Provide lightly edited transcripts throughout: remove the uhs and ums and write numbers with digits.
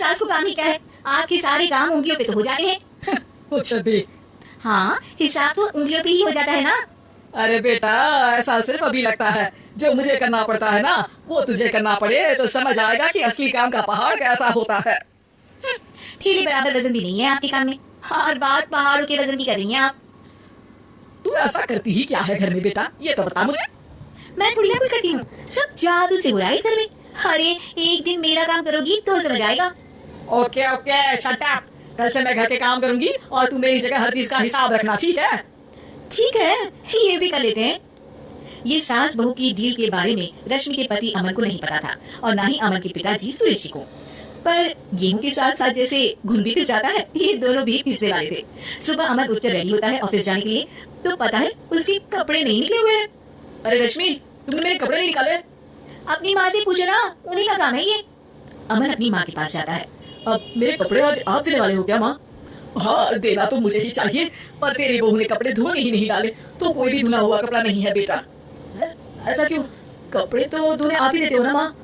सास को काम ही क्या है, आपके सारे काम उंगलियों पे तो हो जाते हैं। कुछ भी। हाँ, हिसाब तो उंगलियों पे ही हो जाता है ना। अरे बेटा, ऐसा सिर्फ अभी लगता है, जो मुझे करना पड़ता है ना वो तुझे करना पड़े तो समझ आएगा कि असली काम का पहाड़ कैसा होता है। ठेले बराबर वजन भी नहीं है आपके काम में, हर बात पहाड़ों के वजन की कर रही हैं आप। तू ऐसा करती ही क्या है घर में बेटा, ये तो बता मुझे। मैं थोड़ी ना कुछ करती हूँ, सब जादू से हो रहा है इस घर में। अरे एक दिन मेरा काम करोगी तो समझ आएगा। Okay okay, shut up. कल से मैं घर के काम करूंगी और तू मेरी जगह हर चीज का हिसाब रखना, ठीक है? ठीक है, ये भी कर लेते हैं। ये सास बहू की डील के बारे में रश्मि के पति अमन को नहीं पता था और ना ही अमन के पिताजी सुरेश जी को। पर गेहूं के साथ साथ जैसे घुन भी पिस जाता है, ये दोनों भी पिसने वाले थे। सुबह अमन उठकर रेडी होता है ऑफिस जाने के लिए, तो पता है उसके कपड़े नहीं निकले हुए हैं। अरे रश्मि, तुमने मेरे कपड़े नहीं निकाले? अपनी माँ से पूछो ना, उन्हीं का काम है ये। अमन अपनी माँ के पास जाता है। अब मेरे कपड़े आज आप देने वाले हो क्या माँ? हाँ, देना तो मुझे ही चाहिए, पर तेरी बहू ने कपड़े धोने ही नहीं डाले, तो कोई भी धुना हुआ कपड़ा नहीं है बेटा। ऐसा क्यों? कपड़े तो धोने आप ही देते हो ना माँ?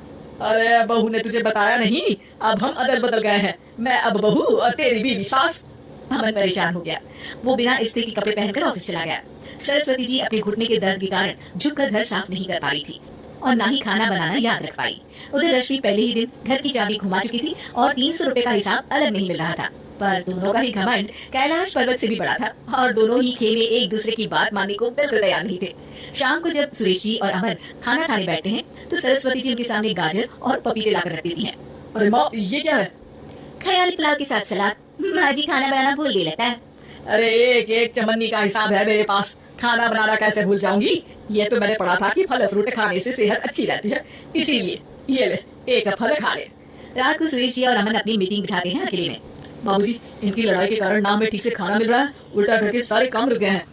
अरे बहू ने तुझे बताया नहीं, अब हम अदल बदल गए हैं, मैं अब बहू और तेरी बीवी सास। अमन परेशान हो गया, वो बिना इस्त्री के कपड़े पहनकर ऑफिस चला गया। सरस्वती जी अपने घुटने के दर्द के कारण झुककर घर साफ नहीं कर पा रही थी और ना ही खाना बनाना याद रख पाई। उधर रश्मि पहले ही दिन घर की चाबी घुमा चुकी थी और 300 रुपए का हिसाब अलग नहीं मिल रहा था। पर दोनों का ही घमंड कैलाश पर्वत से भी बड़ा था और दोनों ही खेमे एक दूसरे की बात मानने को बिल्कुल तैयार नहीं थे। शाम को जब सुरेश जी और अमन खाना खाने बैठते हैं तो सरस्वती जी उनके सामने गाजर और पपीते लाकर रख देती हैं। अरे माँ, ये क्या है? ख्याल पुलाव के साथ सलाद। माँ जी खाना बनाना भूल गई लगता है। अरे एक एक चमन्नी का हिसाब है मेरे पास, खाना बनाना कैसे भूल जाऊंगी? ये तो मैंने पढ़ा था कि फल फ्रूट खाने से सेहत अच्छी रहती है, इसीलिए ये ले, एक फल खा ले। रात को सुरेश जी और अमन अपनी मीटिंग बिठाते हैं अकेले में। बाबूजी, इनकी लड़ाई के कारण ना हमें ठीक से खाना मिल रहा है, उल्टा घर के सारे काम रुक गए हैं।